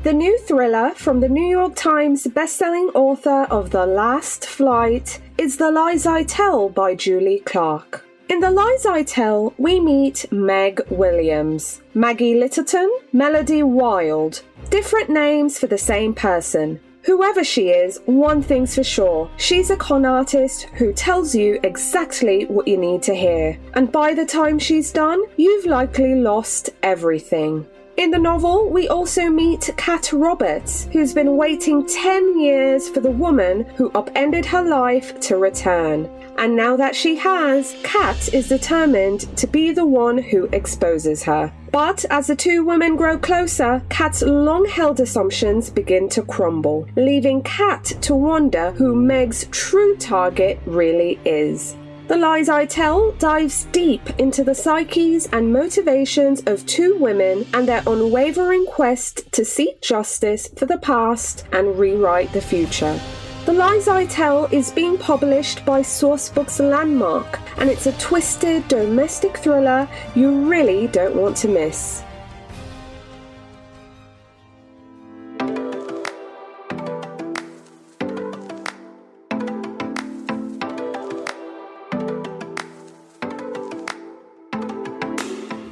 The new thriller from the New York Times bestselling author of The Last Flight is The Lies I Tell by Julie Clark. In The Lies I Tell, we meet Meg Williams, Maggie Littleton, Melody Wild. Different names for the same person. Whoever she is, one thing's for sure, she's a con artist who tells you exactly what you need to hear. And by the time she's done, you've likely lost everything. In the novel, we also meet Kat Roberts, who's been waiting 10 years for the woman who upended her life to return. And now that she has, Kat is determined to be the one who exposes her. But as the two women grow closer, Kat's long-held assumptions begin to crumble, leaving Kat to wonder who Meg's true target really is. The Lies I Tell dives deep into the psyches and motivations of two women and their unwavering quest to seek justice for the past and rewrite the future. The Lies I Tell is being published by Sourcebooks Landmark, and it's a twisted domestic thriller you really don't want to miss.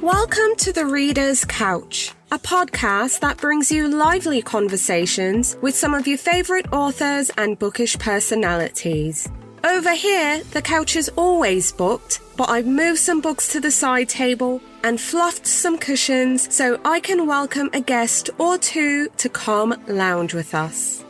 Welcome to The Reader's Couch, a podcast that brings you lively conversations with some of your favourite authors and bookish personalities. Over here, the couch is always booked, but I've moved some books to the side table and fluffed some cushions so I can welcome a guest or two to come lounge with us.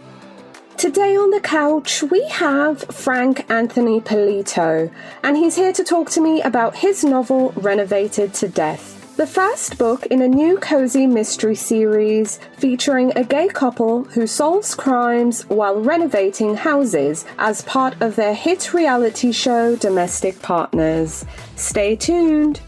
Today on the couch, we have Frank Anthony Polito, and he's here to talk to me about his novel, Renovated to Death. The first book in a new cozy mystery series featuring a gay couple who solves crimes while renovating houses as part of their hit reality show Domestic Partners. Stay tuned.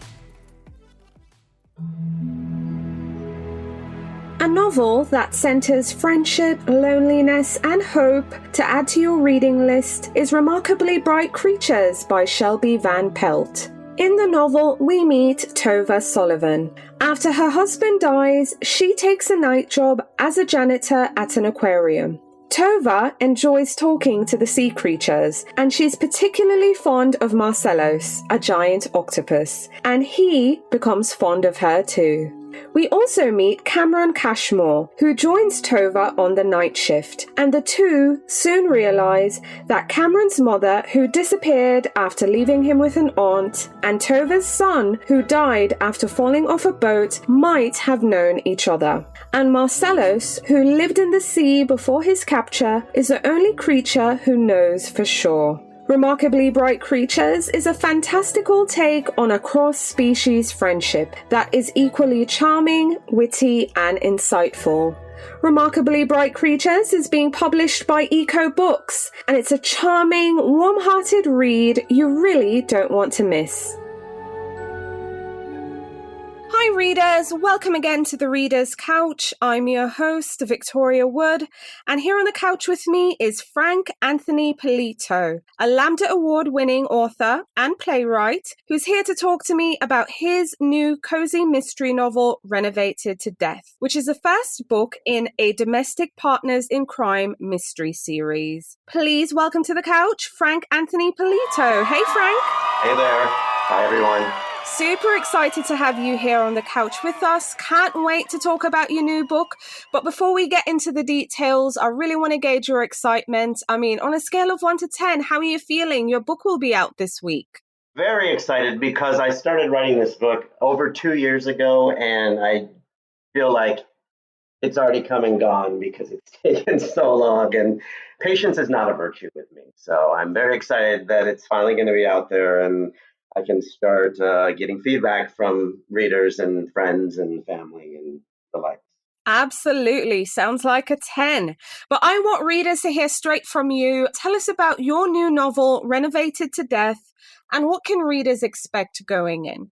A novel that centers friendship, loneliness, and hope to add to your reading list is Remarkably Bright Creatures by Shelby Van Pelt. In the novel, we meet Tova Sullivan. After her husband dies, she takes a night job as a janitor at an aquarium. Tova enjoys talking to the sea creatures, and she's particularly fond of Marcelos, a giant octopus, and he becomes fond of her too. We also meet Cameron Cashmore, who joins Tova on the night shift, and the two soon realize that Cameron's mother, who disappeared after leaving him with an aunt, and Tova's son, who died after falling off a boat, might have known each other. And Marcelos, who lived in the sea before his capture, is the only creature who knows for sure. Remarkably Bright Creatures is a fantastical take on a cross-species friendship that is equally charming, witty, and insightful. Remarkably Bright Creatures is being published by Eco Books, and it's a charming, warm-hearted read you really don't want to miss. Hi readers, welcome again to The Reader's Couch. I'm your host, Victoria Wood, and here on the couch with me is Frank Anthony Polito, a Lambda Award-winning author and playwright who's here to talk to me about his new cozy mystery novel, Renovated to Death, which is the first book in a Domestic Partners in Crime mystery series. Please welcome to the couch, Frank Anthony Polito. Hey, Frank. Hey there. Hi, everyone. Super excited to have you here on the couch with us. Can't wait to talk about your new book. But before we get into the details, I really want to gauge your excitement. I mean, on a scale of 1 to 10, how are you feeling? Your book will be out this week. Very excited because I started writing this book over 2 years ago, and I feel like it's already come and gone because it's taken so long, and patience is not a virtue with me. So I'm very excited that it's finally going to be out there, and I can start getting feedback from readers and friends and family and the like. Absolutely. Sounds like a 10. But I want readers to hear straight from you. Tell us about your new novel, Renovated to Death, and what can readers expect going in?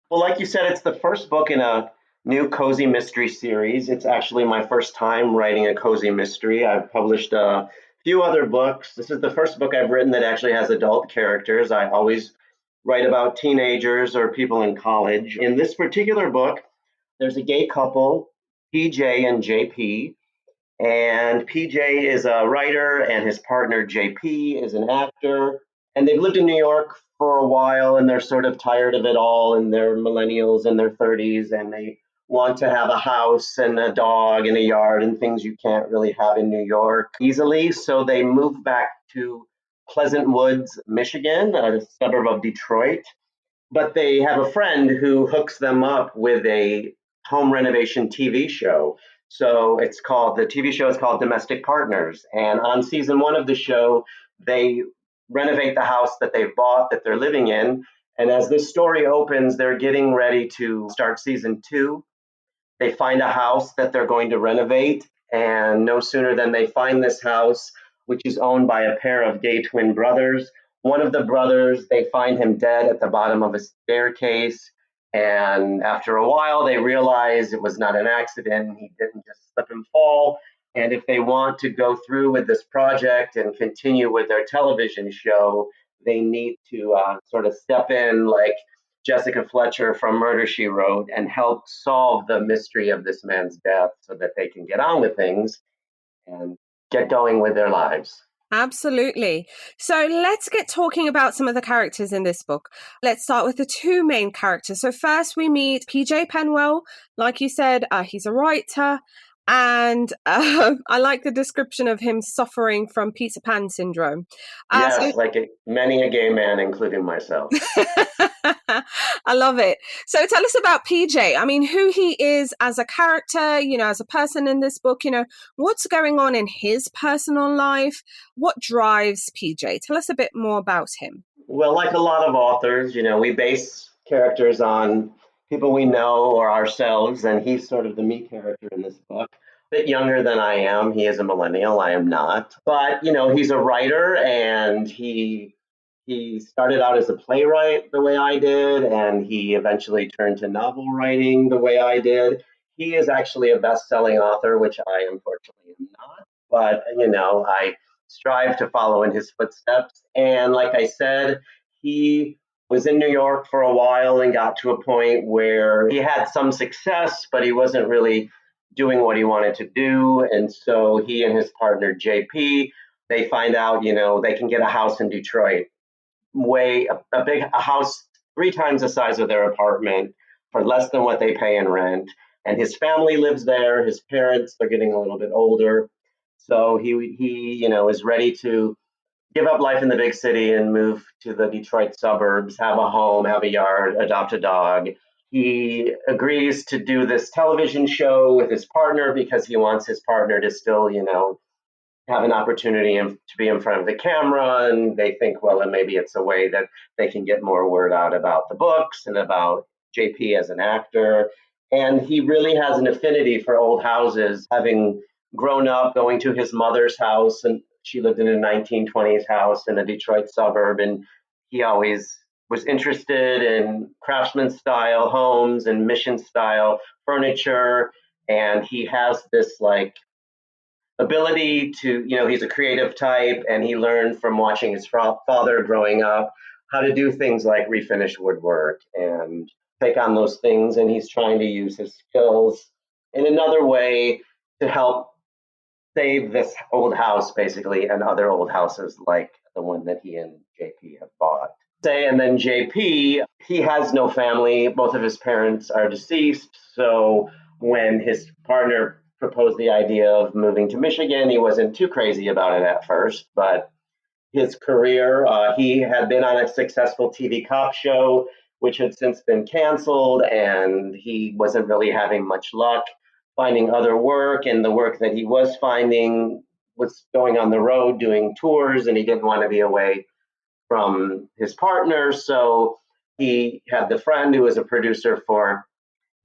Well, like you said, it's the first book in a new cozy mystery series. It's actually my first time writing a cozy mystery. I've published a few other books. This is the first book I've written that actually has adult characters. I always write about teenagers or people in college. In this particular book, there's a gay couple. PJ and JP. And PJ is a writer, and his partner JP is an actor. And they've lived in New York for a while, and they're sort of tired of it all. And they're millennials in their 30s, and they want to have a house and a dog and a yard and things you can't really have in New York easily. So they move back to Pleasant Woods, Michigan, a suburb of Detroit. But they have a friend who hooks them up with a home renovation TV show. So the TV show is called Domestic Partners. And on season one of the show, they renovate the house that they've bought that they're living in. And as this story opens, they're getting ready to start season two. They find a house that they're going to renovate. And no sooner than they find this house, which is owned by a pair of gay twin brothers. One of the brothers, they find him dead at the bottom of a staircase. And after a while, they realize it was not an accident. He didn't just slip and fall. And if they want to go through with this project and continue with their television show, they need to sort of step in like Jessica Fletcher from Murder, She Wrote and help solve the mystery of this man's death so that they can get on with things and get going with their lives. Absolutely. So let's get talking about some of the characters in this book. Let's start with the two main characters. So first we meet PJ Penwell. Like you said, he's a writer. And I like the description of him suffering from Peter Pan syndrome. Yes, like many a gay man, including myself. I love it. So tell us about PJ. I mean, who he is as a character, as a person in this book, what's going on in his personal life? What drives PJ? Tell us a bit more about him. Well, like a lot of authors, we base characters on people we know or ourselves, and he's sort of the me character in this book. A bit younger than I am. He is a millennial. I am not. But, he's a writer, and he started out as a playwright the way I did, and he eventually turned to novel writing the way I did. He is actually a best-selling author, which I unfortunately am not. But, I strive to follow in his footsteps. And like I said, he was in New York for a while and got to a point where he had some success, but he wasn't really doing what he wanted to do. And so he and his partner, JP, they find out, they can get a house in Detroit, a house 3 times the size of their apartment for less than what they pay in rent. And his family lives there. His parents are getting a little bit older. So he is ready to give up life in the big city and move to the Detroit suburbs, have a home, have a yard, adopt a dog. He agrees to do this television show with his partner because he wants his partner to still, have an opportunity to be in front of the camera. And they think, well, then maybe it's a way that they can get more word out about the books and about JP as an actor. And he really has an affinity for old houses, having grown up going to his mother's house, and she lived in a 1920s house in a Detroit suburb, and he always was interested in craftsman style homes and mission style furniture. And he has this ability to, he's a creative type, and he learned from watching his father growing up how to do things like refinish woodwork and take on those things. And he's trying to use his skills in another way to help save this old house, basically, and other old houses like the one that he and JP have bought. And then JP, he has no family. Both of his parents are deceased. So when his partner proposed the idea of moving to Michigan, he wasn't too crazy about it at first. But his career, he had been on a successful TV cop show, which had since been canceled, and he wasn't really having much luck finding other work. And the work that he was finding was going on the road doing tours, and he didn't want to be away from his partner. So he had the friend who was a producer for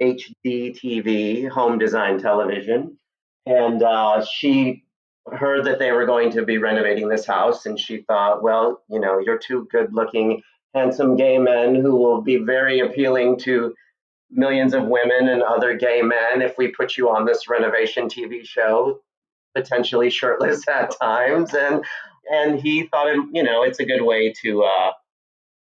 HD TV, home design television. And she heard that they were going to be renovating this house. And she thought, well, you're two good looking, handsome gay men who will be very appealing to millions of women and other gay men if we put you on this renovation TV show, potentially shirtless at times. And he thought, it's a good way to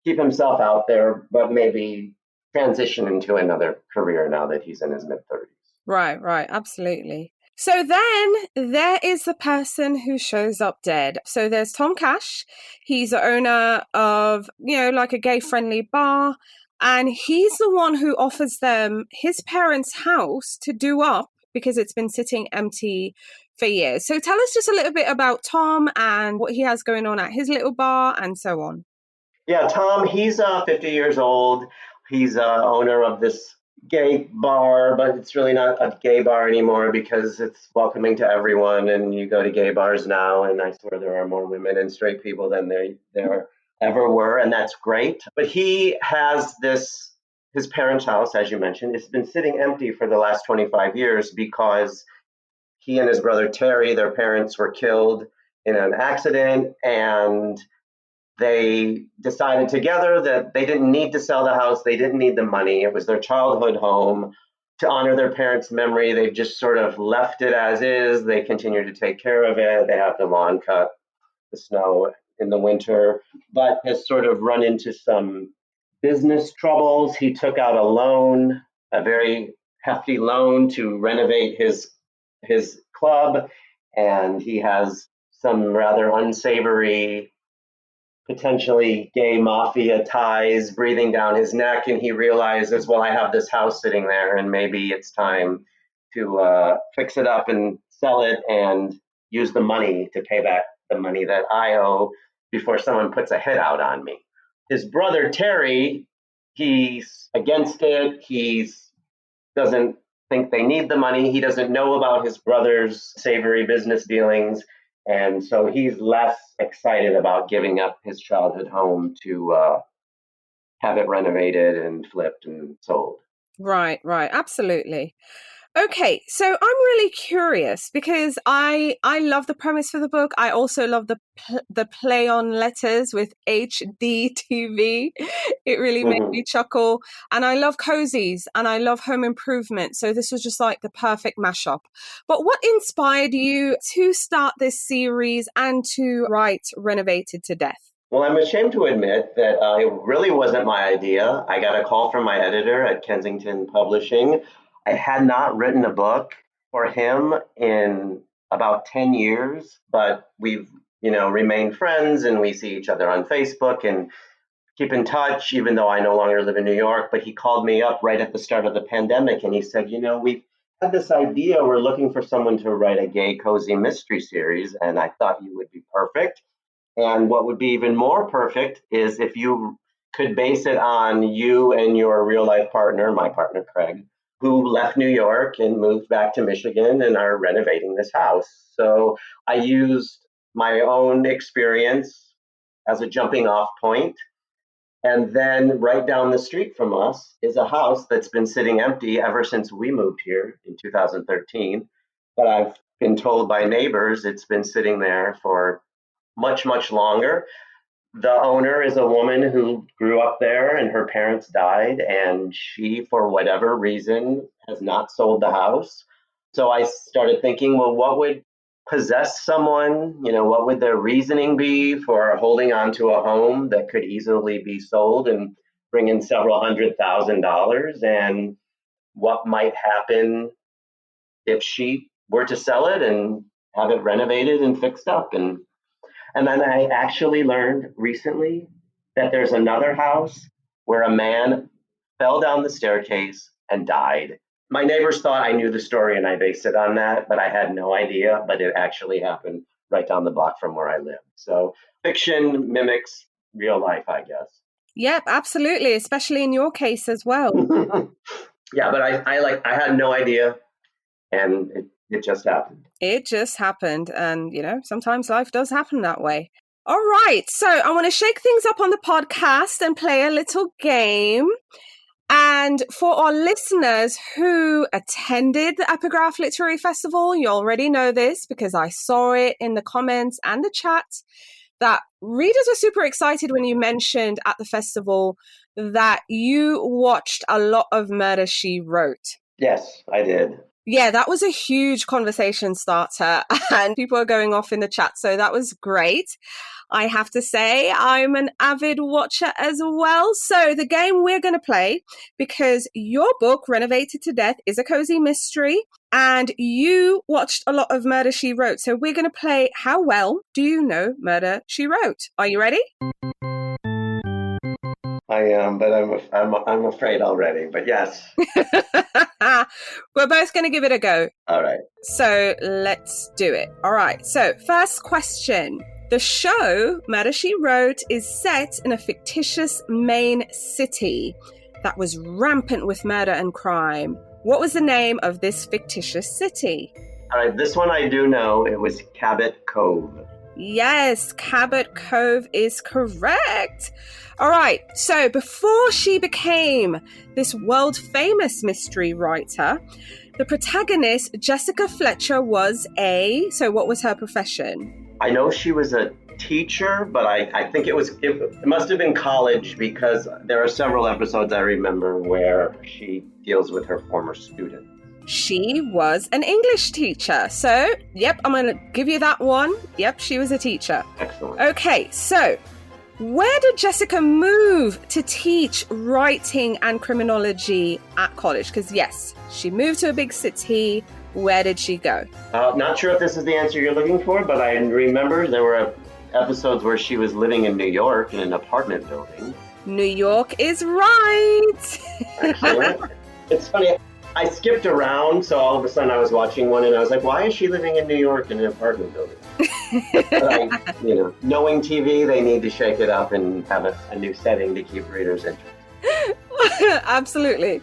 keep himself out there, but maybe transition into another career now that he's in his mid-30s. Right, right, absolutely. So then there is the person who shows up dead. So there's Tom Cash. He's the owner of, like a gay friendly bar. And he's the one who offers them his parents' house to do up because it's been sitting empty for years. So tell us just a little bit about Tom and what he has going on at his little bar and so on. Yeah, Tom, he's 50 years old. He's owner of this gay bar, but it's really not a gay bar anymore because it's welcoming to everyone. And you go to gay bars now, and I swear there are more women and straight people than there ever were, and that's great. But he has his parents' house, as you mentioned, it's been sitting empty for the last 25 years because he and his brother Terry, their parents were killed in an accident, and they decided together that they didn't need to sell the house. They didn't need the money. It was their childhood home. To honor their parents' memory, they've just sort of left it as is. They continue to take care of it. They have the lawn cut, the snow in the winter, but has sort of run into some business troubles. He took out a loan, a very hefty loan to renovate his club, and he has some rather unsavory, potentially gay mafia ties breathing down his neck, and he realizes, well, I have this house sitting there, and maybe it's time to fix it up and sell it and use the money to pay back the money that I owe before someone puts a hit out on me. His brother Terry, he's against it. He doesn't think they need the money. He doesn't know about his brother's savory business dealings. And so he's less excited about giving up his childhood home to have it renovated and flipped and sold. Right, right. Absolutely. Okay, so I'm really curious because I love the premise for the book. I also love the play on letters with HDTV. It really made me chuckle. And I love cozies and I love home improvement. So this was just like the perfect mashup. But what inspired you to start this series and to write Renovated to Death? Well, I'm ashamed to admit that it really wasn't my idea. I got a call from my editor at Kensington Publishing. I had not written a book for him in about 10 years, but we've, remained friends, and we see each other on Facebook and keep in touch, even though I no longer live in New York. But he called me up right at the start of the pandemic, and he said, we've had this idea. We're looking for someone to write a gay cozy mystery series, and I thought you would be perfect. And what would be even more perfect is if you could base it on you and your real life partner, my partner, Craig, who left New York and moved back to Michigan and are renovating this house. So I used my own experience as a jumping off point. And then right down the street from us is a house that's been sitting empty ever since we moved here in 2013. But I've been told by neighbors it's been sitting there for much, much longer. The owner is a woman who grew up there and her parents died, and she, for whatever reason, has not sold the house. So I started thinking, well, what would possess someone? What would their reasoning be for holding on to a home that could easily be sold and bring in several $100,000? And what might happen if she were to sell it and have it renovated and fixed up? And then I actually learned recently that there's another house where a man fell down the staircase and died. My neighbors thought I knew the story and I based it on that, but I had no idea. But it actually happened right down the block from where I live. So fiction mimics real life, I guess. Yep, absolutely, especially in your case as well. Yeah, but I had no idea, and it just happened. It just happened. And, sometimes life does happen that way. All right. So I want to shake things up on the podcast and play a little game. And for our listeners who attended the Epigraph Literary Festival, you already know this because I saw it in the comments and the chat, that readers were super excited when you mentioned at the festival that you watched a lot of Murder, She Wrote. Yes, I did. Yeah, that was a huge conversation starter and people are going off in the chat. So that was great. I have to say I'm an avid watcher as well. So the game we're going to play, because your book, Renovated to Death, is a cozy mystery and you watched a lot of Murder, She Wrote. So we're going to play How Well Do You Know Murder, She Wrote? Are you ready? I am, but I'm afraid already. But yes. We're both going to give it a go. All right. So let's do it. All right. So first question. The show Murder, She Wrote is set in a fictitious Maine city that was rampant with murder and crime. What was the name of this fictitious city? All right. This one I do know. It was Cabot Cove. Yes, Cabot Cove is correct. All right, so before she became this world-famous mystery writer, the protagonist, Jessica Fletcher, was so what was her profession? I know she was a teacher, but I think it must have been college because there are several episodes I remember where she deals with her former student. She was an English teacher. So, yep, I'm going to give you that one. Yep, she was a teacher. Excellent. Okay, so where did Jessica move to teach writing and criminology at college? Because, yes, she moved to a big city. Where did she go? Not sure if this is the answer you're looking for, but I remember there were episodes where she was living in New York in an apartment building. New York is right. Excellent. It's funny. I skipped around, so all of a sudden I was watching one and I was like, why is she living in New York in an apartment building? But knowing TV, they need to shake it up and have a new setting to keep readers interested. Absolutely.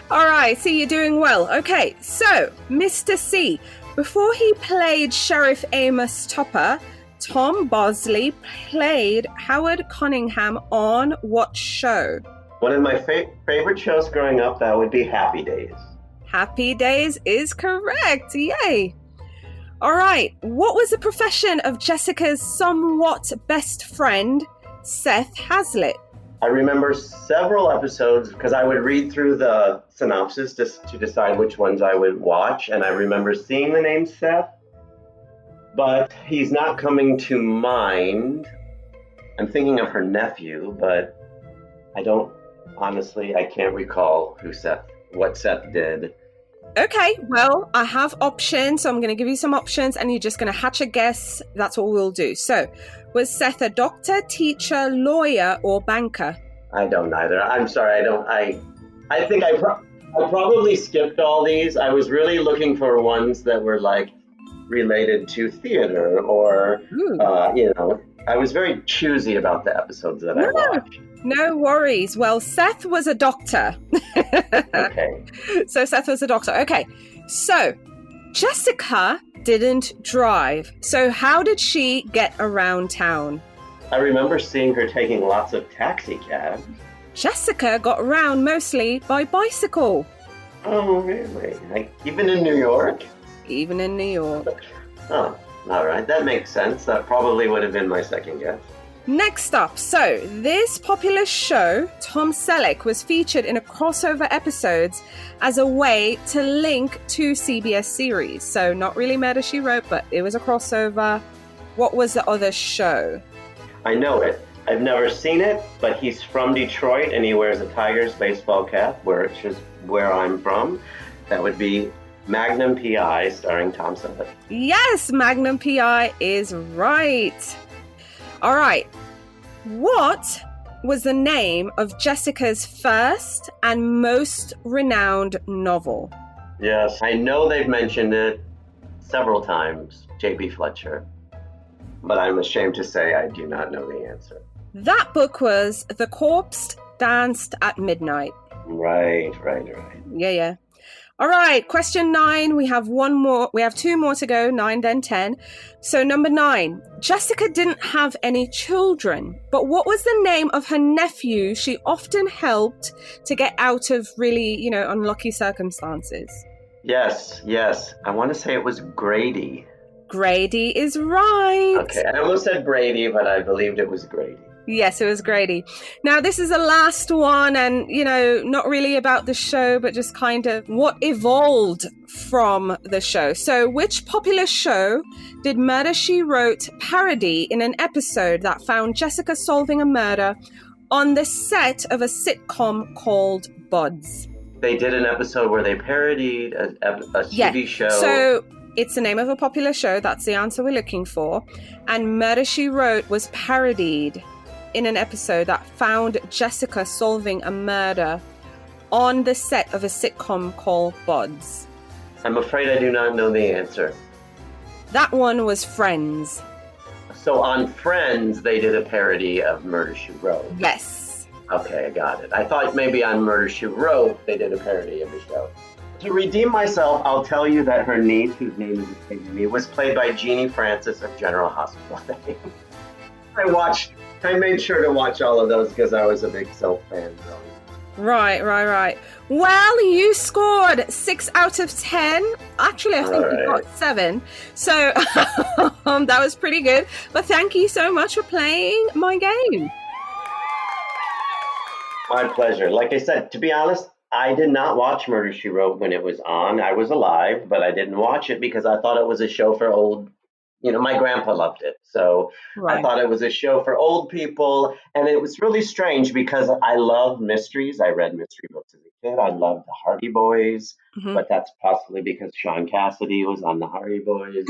All right, see, you're doing well. Okay, so Mr. C, before he played Sheriff Amos Topper, Tom Bosley played Howard Cunningham on what show? One of my favorite shows growing up, that would be Happy Days. Happy Days is correct. Yay. All right. What was the profession of Jessica's somewhat best friend, Seth Hazlitt? I remember several episodes because I would read through the synopsis just to decide which ones I would watch. And I remember seeing the name Seth, but he's not coming to mind. I'm thinking of her nephew, but I can't recall what Seth did. Okay, well, I have options, so I'm going to give you some options, and you're just going to hatch a guess. That's what we'll do. So, was Seth a doctor, teacher, lawyer, or banker? I don't either. I'm sorry, I think I probably skipped all these. I was really looking for ones that were, related to theater or, I was very choosy about the episodes that I watched. No worries. Well, Seth was a doctor. Okay. So Seth was a doctor. Okay. So Jessica didn't drive. So how did she get around town? I remember seeing her taking lots of taxi cabs. Jessica got around mostly by bicycle. Oh, really? Even in New York? Even in New York. Oh, all right. That makes sense. That probably would have been my second guess. Next up, so this popular show, Tom Selleck, was featured in a crossover episodes as a way to link two CBS series. So not really Murder, She Wrote, but it was a crossover. What was the other show? I know it. I've never seen it, but he's from Detroit and he wears a Tigers baseball cap, which is where I'm from. That would be Magnum P.I. starring Tom Selleck. Yes, Magnum P.I. is right. All right. What was the name of Jessica's first and most renowned novel? Yes, I know they've mentioned it several times, J.B. Fletcher, but I'm ashamed to say I do not know the answer. That book was The Corpse Danced at Midnight. Right. Yeah. All right, question 9. We have one more. We have 2 more to go, 9, then 10. So number 9, Jessica didn't have any children, but what was the name of her nephew she often helped to get out of really, unlucky circumstances? Yes. I want to say it was Grady. Grady is right. Okay, I almost said Brady, but I believed it was Grady. Yes, it was Grady. Now, this is the last one, and, not really about the show, but just kind of what evolved from the show. So, which popular show did Murder, She Wrote parody in an episode that found Jessica solving a murder on the set of a sitcom called Buds? They did an episode where they parodied a TV show. So it's the name of a popular show. That's the answer we're looking for. And Murder, She Wrote was parodied in an episode that found Jessica solving a murder on the set of a sitcom called Buds. I'm afraid I do not know the answer. That one was Friends. So on Friends, they did a parody of Murder, She Wrote. Yes. Okay, I got it. I thought maybe on Murder, She Wrote, they did a parody of the show. To redeem myself, I'll tell you that her niece, whose name is escaping me, was played by Jeannie Francis of General Hospital. I made sure to watch all of those because I was a big soap fan. Right. Well, you scored 6 out of 10. Actually, I think you got 7. So that was pretty good. But thank you so much for playing my game. My pleasure. Like I said, to be honest, I did not watch Murder, She Wrote when it was on. I was alive, but I didn't watch it because I thought it was a show for old. My grandpa loved it. So I thought it was a show for old people. And it was really strange because I love mysteries. I read mystery books as a kid. I loved the Hardy Boys, but that's possibly because Sean Cassidy was on the Hardy Boys.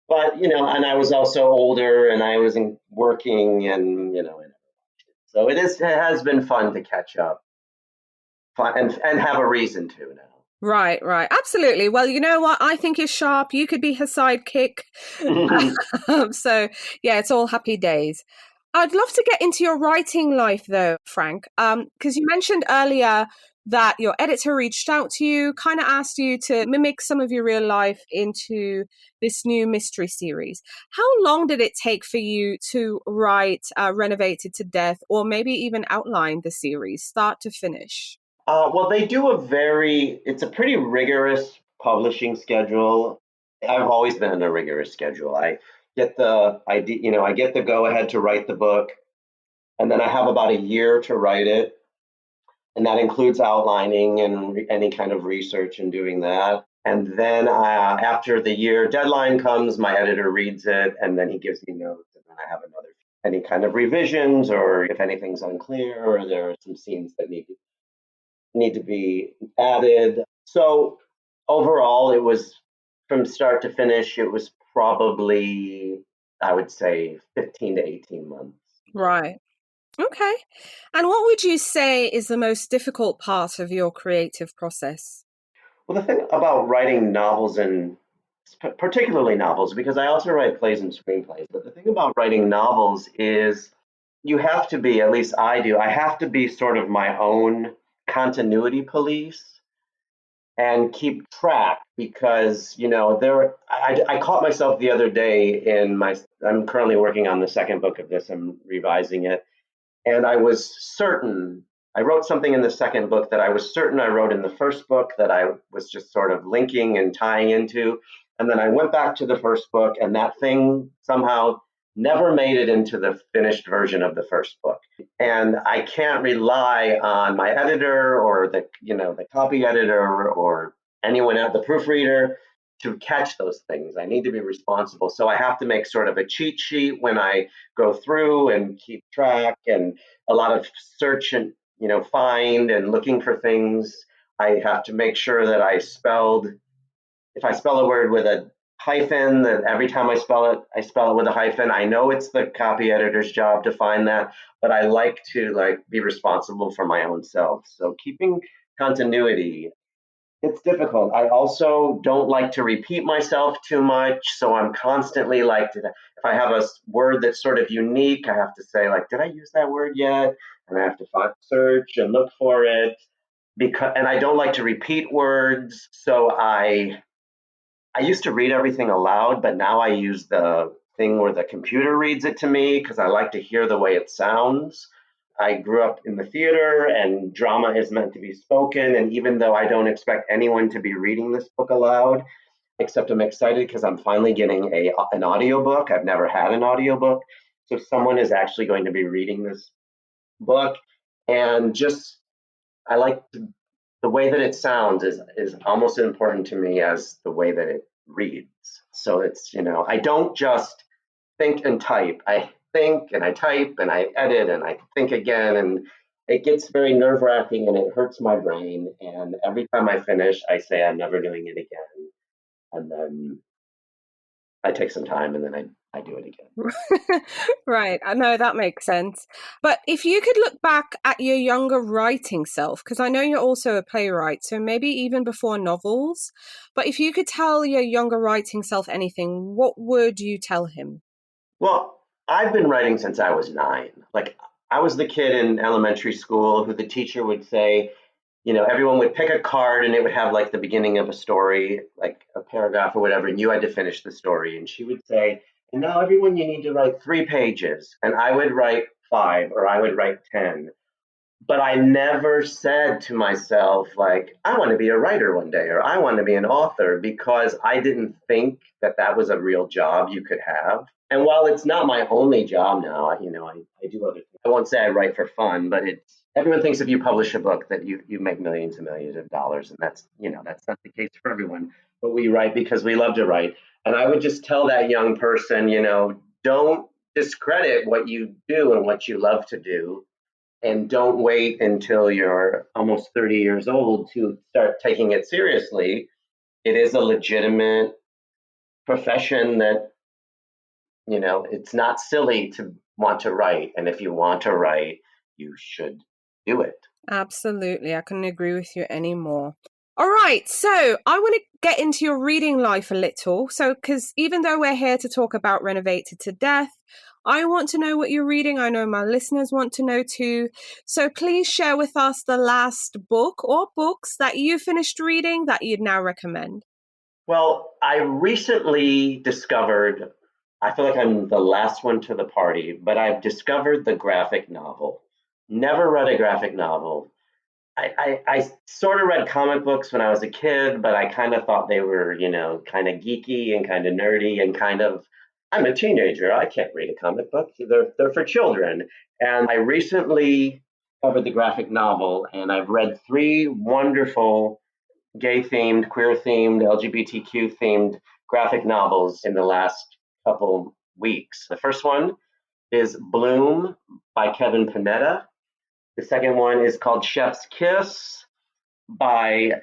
But, and I was also older and I was working and, so it has been fun to catch up and have a reason to now. Right. Absolutely. Well, you know what? I think is sharp. You could be her sidekick. So, yeah, it's all happy days. I'd love to get into your writing life, though, Frank, because you mentioned earlier that your editor reached out to you, kind of asked you to mimic some of your real life into this new mystery series. How long did it take for you to write Renovated to Death, or maybe even outline the series, start to finish? Well, they do it's a pretty rigorous publishing schedule. I've always been in a rigorous schedule. I get the idea, I get the go ahead to write the book, and then I have about a year to write it. And that includes outlining and any kind of research and doing that. And then after the year deadline comes, my editor reads it, and then he gives me notes, and then I have any kind of revisions, or if anything's unclear, or there are some scenes that need to be added. So overall, it was from start to finish, it was probably, I would say, 15 to 18 months. Right. Okay. And what would you say is the most difficult part of your creative process? Well, the thing about writing novels, and particularly novels, because I also write plays and screenplays, but the thing about writing novels is you have to be, at least I do, I have to be sort of my own continuity police and keep track, because I caught myself the other day I'm currently working on the second book of this. I'm revising it, and I wrote something in the second book that I was certain I wrote in the first book that I was just sort of linking and tying into, and then I went back to the first book, and that thing somehow never made it into the finished version of the first book. And I can't rely on my editor or the copy editor or anyone at the proofreader to catch those things. I need to be responsible. So I have to make sort of a cheat sheet when I go through and keep track, and a lot of search and, find and looking for things. I have to make sure that if I spell a word with a hyphen, that every time I spell it with a hyphen. I know it's the copy editor's job to find that, but I like to be responsible for my own self. So keeping continuity, it's difficult. I also don't like to repeat myself too much, so I'm constantly if I have a word that's sort of unique, I have to say did I use that word yet? And I have to search and look for it, and I don't like to repeat words, so I used to read everything aloud, but now I use the thing where the computer reads it to me because I like to hear the way it sounds. I grew up in the theater, and drama is meant to be spoken. And even though I don't expect anyone to be reading this book aloud, except I'm excited because I'm finally getting an audiobook. I've never had an audiobook. So someone is actually going to be reading this book. And just, I like the way that it sounds is almost as important to me as the way that it reads. So it's, I don't just think and type. I think and I type and I edit and I think again. And it gets very nerve wracking and it hurts my brain. And every time I finish, I say, I'm never doing it again. And then I take some time and then I do it again. Right, I know that makes sense. But if you could look back at your younger writing self, because I know you're also a playwright, so maybe even before novels, but if you could tell your younger writing self anything, what would you tell him? Well, I've been writing since I was 9. Like, I was the kid in elementary school who the teacher would say, everyone would pick a card and it would have like the beginning of a story, like a paragraph or whatever, and you had to finish the story. And she would say, and now everyone, you need to write 3 pages. And I would write 5 or I would write 10. But I never said to myself, like, I want to be a writer one day or I want to be an author because I didn't think that that was a real job you could have. And while it's not my only job now, I do other things. I won't say I write for fun, but everyone thinks if you publish a book that you make millions and millions of dollars. And that's not the case for everyone. But we write because we love to write. And I would just tell that young person, don't discredit what you do and what you love to do, and don't wait until you're almost 30 years old to start taking it seriously. It is a legitimate profession that, it's not silly to want to write. And if you want to write, you should do it. Absolutely, I couldn't agree with you anymore. All right, so I want to get into your reading life a little. So, because even though we're here to talk about Renovated to Death, I want to know what you're reading. I know my listeners want to know too. So please share with us the last book or books that you finished reading that you'd now recommend. Well, I recently discovered, I feel like I'm the last one to the party, but I've discovered the graphic novel. Never read a graphic novel. I sort of read comic books when I was a kid, but I kind of thought they were, kind of geeky and kind of nerdy and I'm a teenager. I can't read a comic book. They're for children. And I recently covered the graphic novel, and I've read 3 wonderful gay themed, queer themed, LGBTQ themed graphic novels in the last couple weeks. The first one is Bloom by Kevin Panetta. The second one is called Chef's Kiss by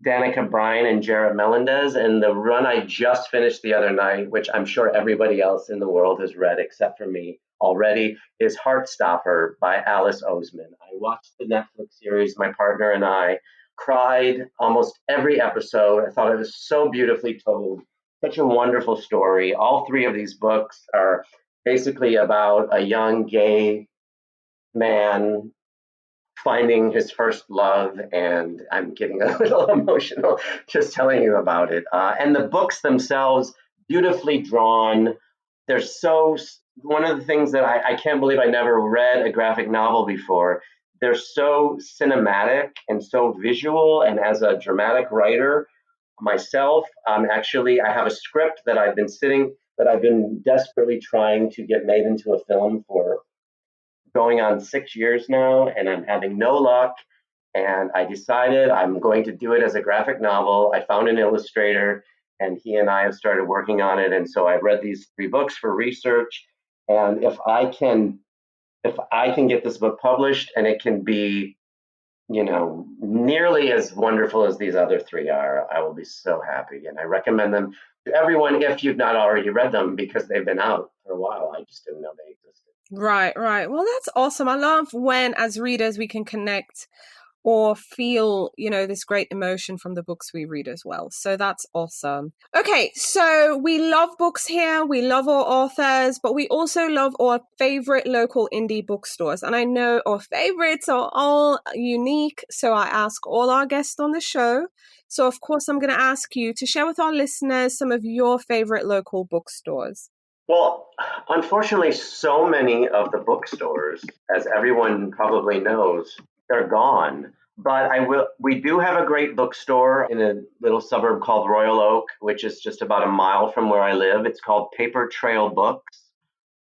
Danica Bryan and Jared Melendez. And the run I just finished the other night, which I'm sure everybody else in the world has read except for me already, is Heartstopper by Alice Oseman. I watched the Netflix series, my partner and I cried almost every episode. I thought it was so beautifully told, such a wonderful story. All 3 of these books are basically about a young gay man finding his first love, and I'm getting a little emotional just telling you about it. And the books themselves, beautifully drawn. They're so, one of the things that I can't believe I never read a graphic novel before. They're so cinematic and so visual. And as a dramatic writer myself, I have a script that I've been desperately trying to get made into a film for going on 6 years now, and I'm having no luck. And I decided I'm going to do it as a graphic novel. I found an illustrator, and he and I have started working on it. And so I've read these 3 books for research. And if I can get this book published and it can be, nearly as wonderful as these other 3 are, I will be so happy. And I recommend them to everyone if you've not already read them, because they've been out for a while. I just didn't know they existed. Right, right. Well, that's awesome. I love when, as readers, we can connect or feel, this great emotion from the books we read as well. So that's awesome. Okay, so we love books here. We love our authors, but we also love our favorite local indie bookstores. And I know our favorites are all unique. So I ask all our guests on the show. So, of course, I'm going to ask you to share with our listeners some of your favorite local bookstores. Well, unfortunately, so many of the bookstores, as everyone probably knows, they're gone. But we do have a great bookstore in a little suburb called Royal Oak, which is just about a mile from where I live. It's called Paper Trail Books.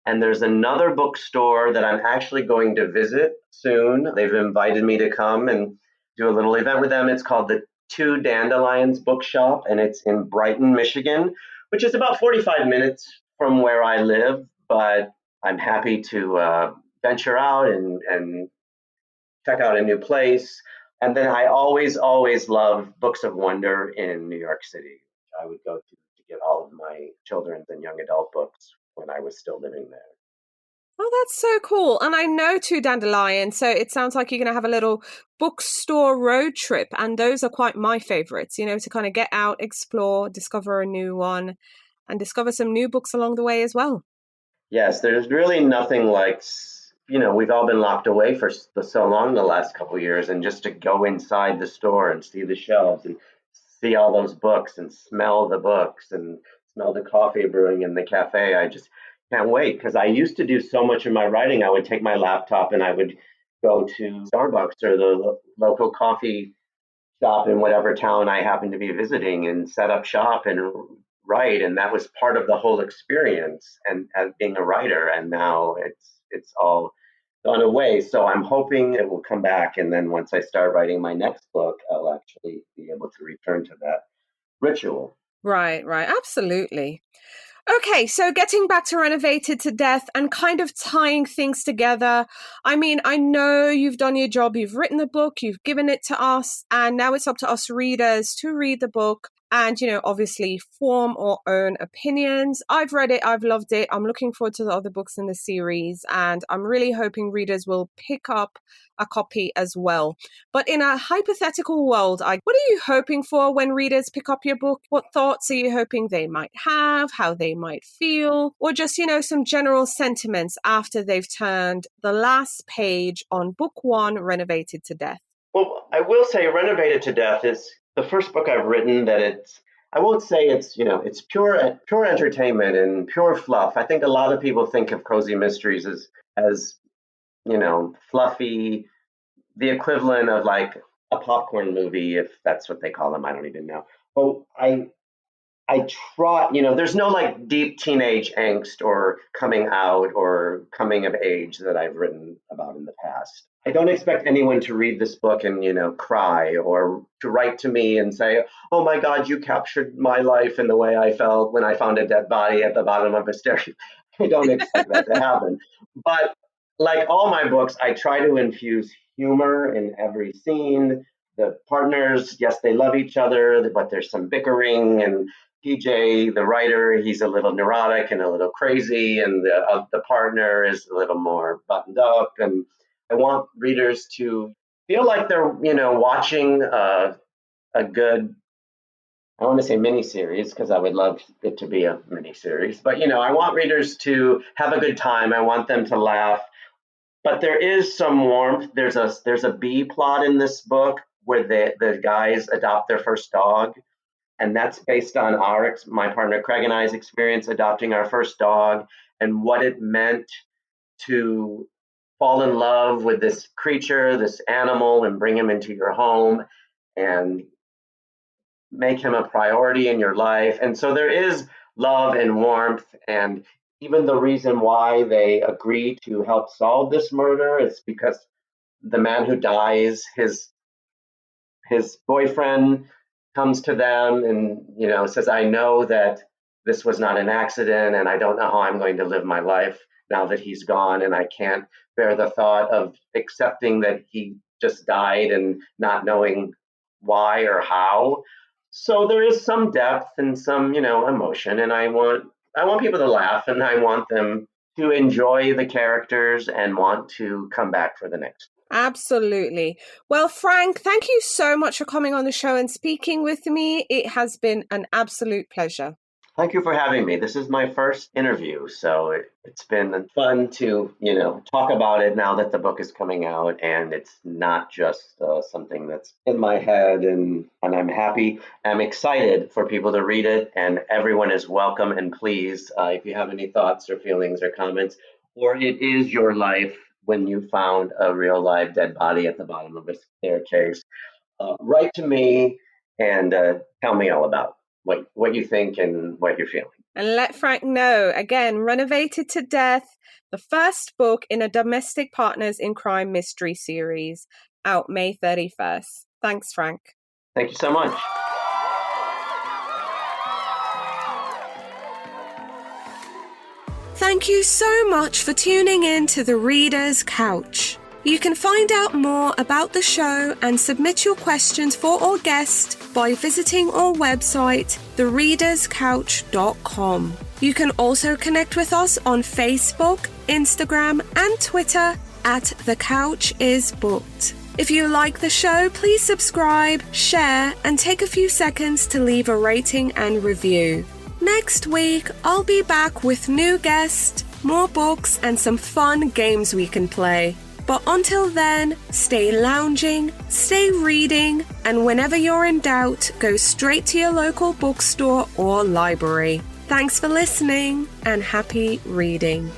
And there's another bookstore that I'm actually going to visit soon. They've invited me to come and do a little event with them. It's called the Two Dandelions Bookshop, and it's in Brighton, Michigan, which is about 45 minutes from where I live. But I'm happy to venture out and check out a new place. And then I always love books of wonder in New York City. I would go to get all of my children's and young adult books when I was still living there. Oh, that's so cool. And I know Two Dandelions, so it sounds like you're going to have a little bookstore road trip. And those are quite my favorites, to kind of get out, explore, discover a new one, and discover some new books along the way as well. Yes, there's really nothing like, we've all been locked away for so long the last couple of years, and just to go inside the store and see the shelves and see all those books and smell the books and smell the coffee brewing in the cafe. I just can't wait because I used to do so much of my writing. I would take my laptop and I would go to Starbucks or the local coffee shop in whatever town I happened to be visiting and set up shop and write, and that was part of the whole experience and as being a writer. And now it's all gone away. So I'm hoping it will come back, and then once I start writing my next book, I'll actually be able to return to that ritual. Right, right. Absolutely. Okay, so getting back to Renovated to Death and kind of tying things together. I mean, I know you've done your job, you've written the book, you've given it to us, and now it's up to us readers to read the book and, obviously form our own opinions. I've read it, I've loved it. I'm looking forward to the other books in the series, and I'm really hoping readers will pick up a copy as well. But in a hypothetical world, what are you hoping for when readers pick up your book? What thoughts are you hoping they might have, how they might feel, or just, some general sentiments after they've turned the last page on book one, Renovated to Death? Well, I will say Renovated to Death is the first book I've written that I won't say it's pure entertainment and pure fluff. I think a lot of people think of cozy mysteries as fluffy, the equivalent of like a popcorn movie, if that's what they call them. I don't even know. But I try, there's no like deep teenage angst or coming out or coming of age that I've written about in the past. I don't expect anyone to read this book and, cry or to write to me and say, oh my God, you captured my life and the way I felt when I found a dead body at the bottom of a staircase. I don't expect that to happen. But like all my books, I try to infuse humor in every scene. The partners, yes, they love each other, but there's some bickering. And PJ, the writer, he's a little neurotic and a little crazy, and the partner is a little more buttoned up. And I want readers to feel like they're, watching a good, I want to say miniseries because I would love it to be a miniseries. But, I want readers to have a good time. I want them to laugh. But there is some warmth. There's a B plot in this book where the guys adopt their first dog. And that's based on my partner Craig and I's experience adopting our first dog and what it meant to fall in love with this creature, this animal, and bring him into your home and make him a priority in your life. And so there is love and warmth. And even the reason why they agree to help solve this murder is because the man who dies, his boyfriend comes to them and says, I know that this was not an accident, and I don't know how I'm going to live my life now that he's gone, and I can't bear the thought of accepting that he just died and not knowing why or how. So there is some depth and some emotion, and I want people to laugh, and I want them to enjoy the characters and want to come back for the next. Absolutely. Well, Frank, thank you so much for coming on the show and speaking with me. It has been an absolute pleasure. Thank you for having me. This is my first interview, so it's been fun to, talk about it now that the book is coming out, and it's not just something that's in my head, and I'm happy. I'm excited for people to read it, and everyone is welcome. And please, if you have any thoughts or feelings or comments, or it is your life when you found a real live dead body at the bottom of a staircase, write to me and tell me all about it. what you think and what you're feeling. And let Frank know. Again, Renovated to Death, the first book in a Domestic Partners in Crime mystery series, out May 31st. Thanks, Frank. Thank you so much. Thank you so much for tuning in to The Reader's Couch. You can find out more about the show and submit your questions for our guest by visiting our website, thereaderscouch.com. You can also connect with us on Facebook, Instagram, and Twitter at The Couch Is Booked. If you like the show, please subscribe, share, and take a few seconds to leave a rating and review. Next week, I'll be back with new guests, more books, and some fun games we can play. But until then, stay lounging, stay reading, and whenever you're in doubt, go straight to your local bookstore or library. Thanks for listening, and happy reading.